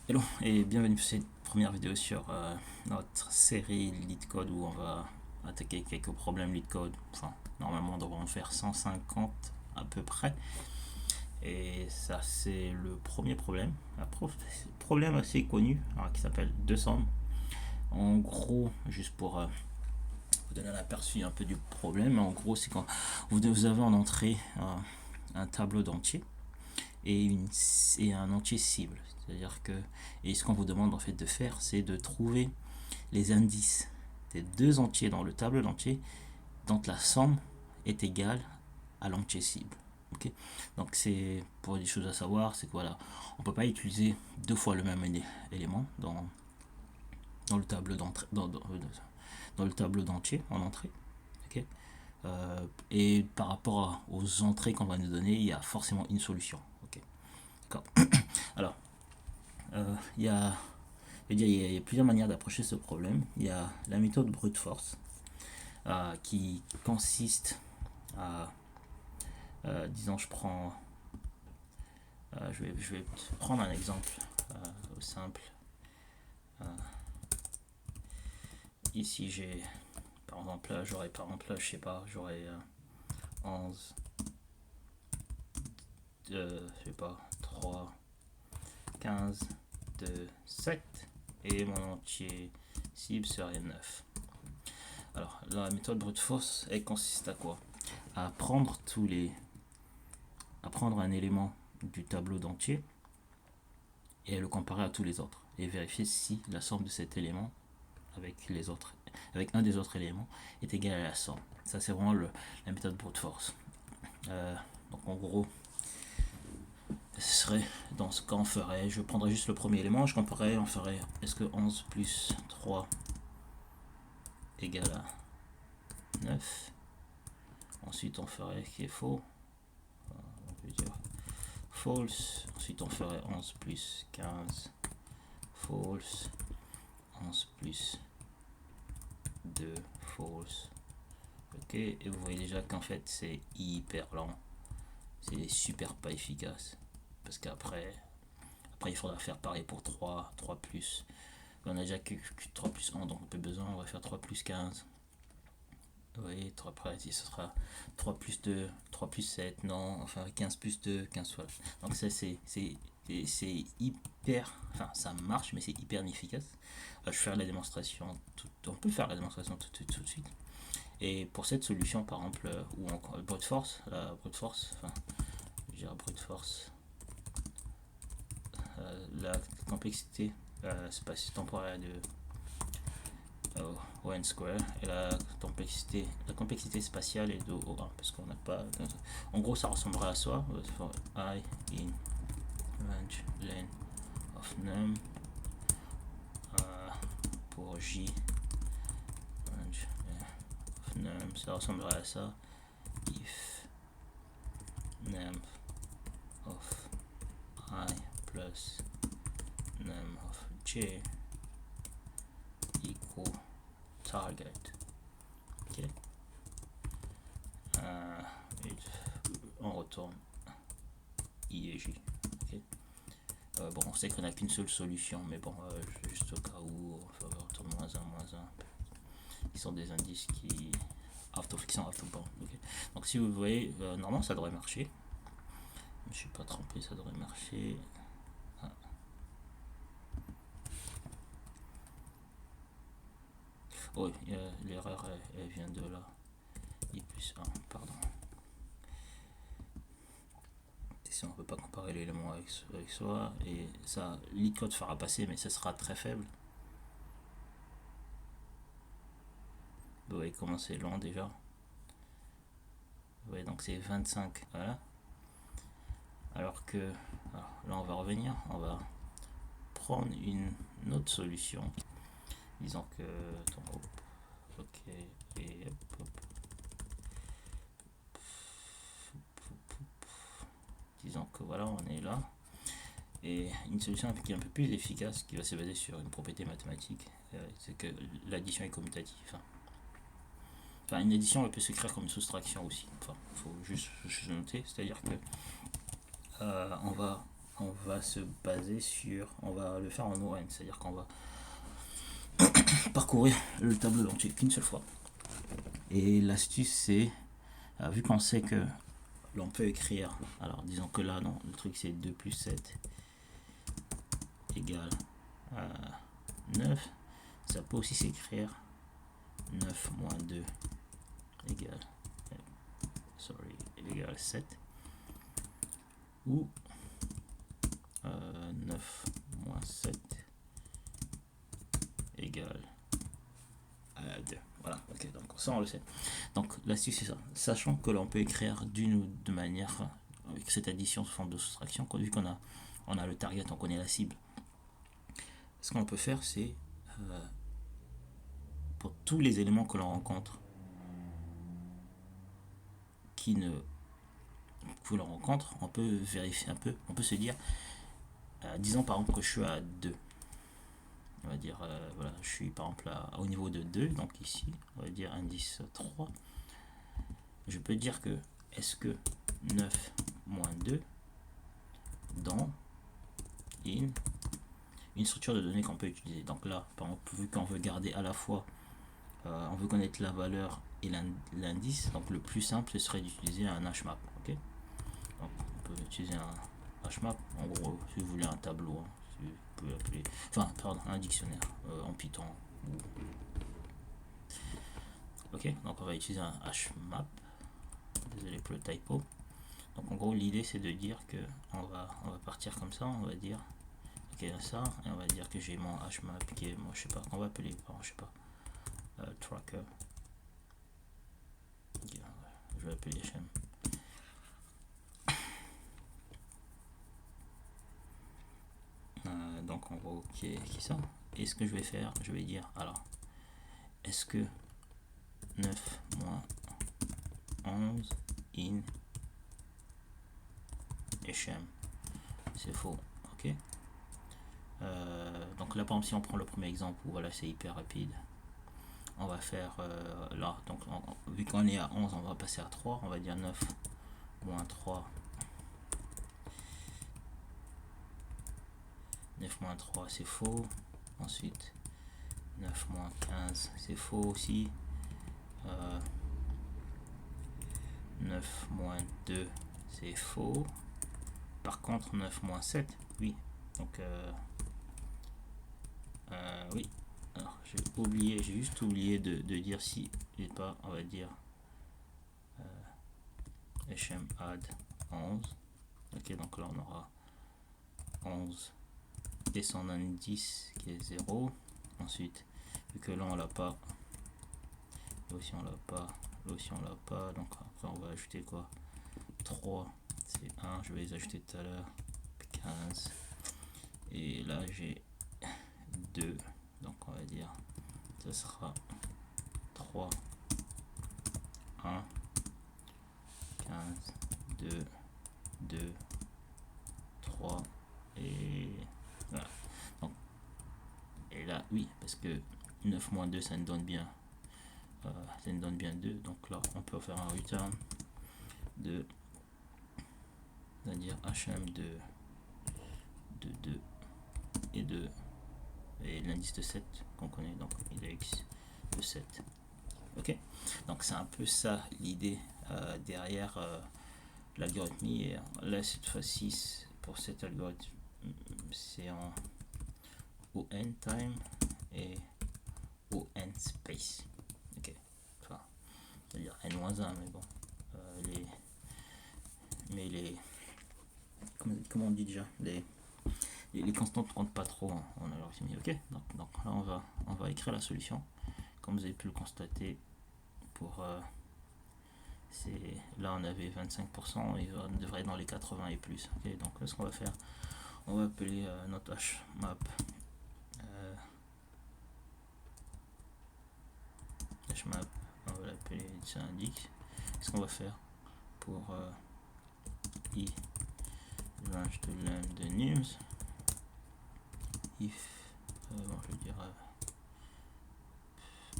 Hello et bienvenue pour cette première vidéo sur notre série LeetCode où on va attaquer quelques problèmes LeetCode. Enfin, normalement on devrait en faire 150 à peu près. Et ça c'est le premier problème. Un problème assez connu alors, qui s'appelle 200. En gros, juste pour vous donner un aperçu un peu du problème, en gros c'est quand vous avez en entrée un tableau d'entier et un entier cible. C'est-à-dire que, et ce qu'on vous demande en fait de faire, c'est de trouver les indices des deux entiers dans le tableau d'entier dont la somme est égale à l'entier cible. Okay. Donc c'est pour des choses à savoir, c'est que voilà, on peut pas utiliser deux fois le même élément dans le tableau dans le tableau d'entier en entrée. Okay. Et par rapport aux entrées qu'on va nous donner, il y a forcément une solution. Okay. Alors, il y a il y a plusieurs manières d'approcher ce problème. Il y a la méthode brute force qui consiste à, disons, je vais prendre un exemple simple. Euh, Ici, j'ai, par exemple, là, je sais pas, j'aurais 11, je sais pas, 3, 15, 2, 7, et mon entier cible serait 9. Alors, la méthode brute force, elle consiste à quoi? À prendre à prendre un élément du tableau d'entier et à le comparer à tous les autres et vérifier si la somme de cet élément avec un des autres éléments est égale à la somme. Ça c'est vraiment la méthode brute force. Donc en gros, ce serait dans ce cas on ferait, je prendrais juste le premier élément, je comparerais, on ferait est-ce que 11 plus 3 égale à 9. Ensuite on ferait qui est faux, on peut dire false. Ensuite on ferait 11 plus 15 false, 11 plus 2 false. Ok, et vous voyez déjà qu'en fait c'est hyper lent, c'est super pas efficace parce qu'après il faudra faire pareil pour 3 plus. On a déjà que 3 plus 1, donc on peut besoin, on va faire 3 plus 15. Vous voyez, 3 après, ce sera 3 plus 2, 3 plus 7, non, enfin 15 plus 2, 15 fois. Donc ça c'est hyper, enfin ça marche mais c'est hyper inefficace. Je vais faire la démonstration, on peut faire la démonstration tout de suite. Et pour cette solution par exemple, ou encore brute force, la brute force, enfin je dirais brute force, la complexité spatio-temporelle de O(n) square et la complexité spatiale est de O1 parce qu'on n'a pas. En gros, ça ressemblerait à ça. I in range len of num pour J range of num, ça ressemblerait à ça. If num of I plus num of J equal target. Ok. Et on retourne I et J. Okay. Bon, on sait qu'on n'a qu'une seule solution, mais bon, juste au cas où, on va retourner moins 1, moins 1. Qui sont des indices qui sont out-of-bound. Okay. Donc si vous voyez, normalement ça devrait marcher. Je ne suis pas trompé, ça devrait marcher. Ah. Oh, l'erreur elle vient de là. I plus 1, pardon. Si on ne peut pas comparer l'élément avec soi, et ça, LeetCode fera passer, mais ce sera très faible. Vous voyez comment c'est lent déjà. Vous voyez, donc c'est 25, voilà. Alors que, là on va revenir, on va prendre une autre solution. Disons que, ok, et hop, disons que voilà, on est là. Et une solution qui est un peu plus efficace, qui va se baser sur une propriété mathématique, c'est que l'addition est commutative. Enfin, une addition elle peut s'écrire comme une soustraction aussi. Enfin, il faut juste noter, c'est-à-dire que on va on va se baser sur, on va le faire en ON, c'est-à-dire qu'on va parcourir le tableau entier qu'une seule fois. Et l'astuce c'est, vu qu'on sait que l'on peut écrire, alors disons que là non, le truc c'est 2 plus 7 égale 9, ça peut aussi s'écrire 9 moins 2 égale, égale 7, ou 9 moins 7 égale 2. Voilà, ok, donc ça on le sait. Donc l'astuce c'est ça, sachant que l'on peut écrire d'une ou deux manières avec cette addition sous forme de soustraction, vu qu'on a le target, on connaît la cible. Ce qu'on peut faire c'est, pour tous les éléments que l'on rencontre on peut vérifier un peu, on peut se dire, disons par exemple que je suis à 2. On va dire, voilà, je suis par exemple au niveau de 2, donc ici, on va dire indice 3. Je peux dire que, est-ce que 9 moins 2 dans une structure de données qu'on peut utiliser. Donc là, par exemple, vu qu'on veut garder à la fois, on veut connaître la valeur et l'indice, donc le plus simple, ce serait d'utiliser un hmap. Okay, donc on peut utiliser un hmap, en gros, si vous voulez un tableau, hein, si vous pouvez appeler, enfin, pardon, un dictionnaire en Python. Ok, donc on va utiliser un hmap. Désolé pour le typo. Donc en gros, l'idée c'est de dire que on va partir comme ça, on va dire ok ça, et on va dire que j'ai mon hmap qui est, moi je sais pas, qu'on va appeler, je sais pas, tracker. Je vais appeler hm. Donc en gros qui est ça. Et ce que je vais faire, je vais dire alors, est-ce que 9 moins 11 in hm, c'est faux, ok. Donc là par exemple si on prend le premier exemple où voilà c'est hyper rapide, on va faire là, donc vu qu'on est à 11 on va passer à 3, on va dire 9 moins 3, 9 moins 3 c'est faux, ensuite 9 moins 15 c'est faux aussi, 9 moins 2 c'est faux, par contre 9 moins 7 oui, donc oui, alors j'ai juste oublié de dire si j'ai pas, on va dire hm add 11, ok, donc là on aura 11 et son indice qui est 0, ensuite vu que là on l'a pas, là aussi on l'a pas, là aussi on l'a pas, donc après on va ajouter quoi, 3 c'est 1, je vais les ajouter tout à l'heure, 15, et là j'ai 2, donc on va dire ça sera 3 1 15 2 2 3 et voilà. Donc, et là oui, parce que 9 moins 2 ça nous donne bien 2, donc là on peut faire un return de, c'est-à-dire hm de 2 et 2 et l'indice de 7 qu'on connaît, donc il est x de 7. Ok, donc c'est un peu ça l'idée derrière l'algorithme. Et là cette fois-ci pour cet algorithme c'est en on time et on space. Ok, enfin c'est-à-dire n-1, mais bon comment on dit déjà, les constantes ne comptent pas trop en algorithme. Ok, donc là on va écrire la solution comme vous avez pu le constater. Pour là on avait 25% et on devrait être dans les 80 et plus. Okay, donc là ce qu'on va faire, on va appeler notre hmap on va l'appeler indique. Ce qu'on va faire pour i range de length de news, if bon, je vais dire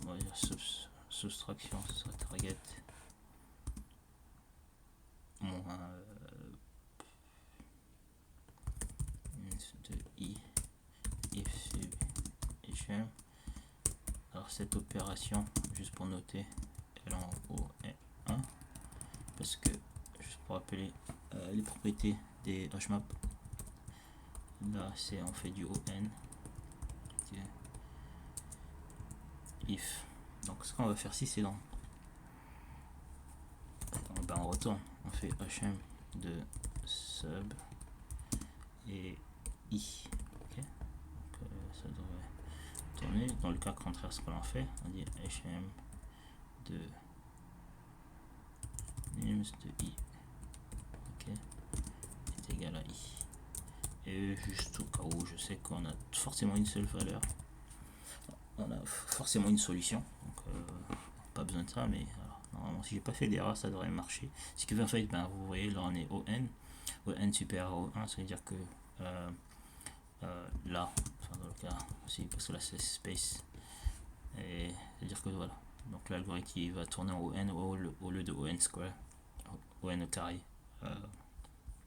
on va dire soustraction, ce sera target moins HM. Alors cette opération, juste pour noter, elle en haut est 1 parce que, juste pour rappeler les propriétés des hashmaps, là c'est on fait du ON. Okay. If. Donc ce qu'on va faire ici, c'est dans on retourne, on fait hm de sub et i. Okay. Donc, ça devrait tourner. Dans le cas contraire, ce que l'on fait, on dit hm de nums de i, ok, est égal à i. Et juste au cas où je sais qu'on a forcément une seule valeur, on a forcément une solution, donc pas besoin de ça, mais alors, normalement si j'ai pas fait d'erreur ça devrait marcher. Ce qui fait en fait, vous voyez là on est au n supérieur au 1, ça veut dire que là, enfin dans le cas aussi, parce que là c'est space, et c'est-à-dire que voilà, donc l'algorithme il va tourner en ON au lieu de ON square, ON au carré.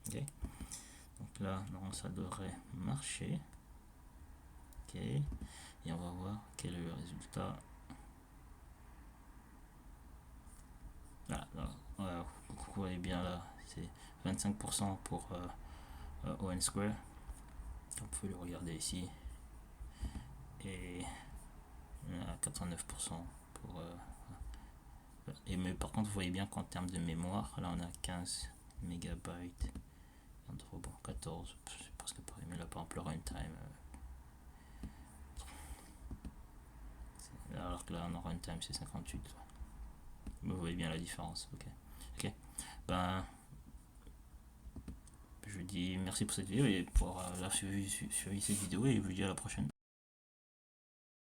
Okay. Donc là, non, ça devrait marcher. Ok. Et on va voir quel est le résultat. Là, vous voyez bien là, c'est 25% pour ON square. On peut le regarder ici. Et 89% pour et mais par contre vous voyez bien qu'en termes de mémoire là on a 15 mégabytes entre bon 14 c'est presque pareil, mais là par exemple le runtime alors que là en runtime c'est 58. Vous voyez bien la différence. Ok. Ben je vous dis merci pour cette vidéo et pour la suivi cette vidéo et je vous dis à la prochaine.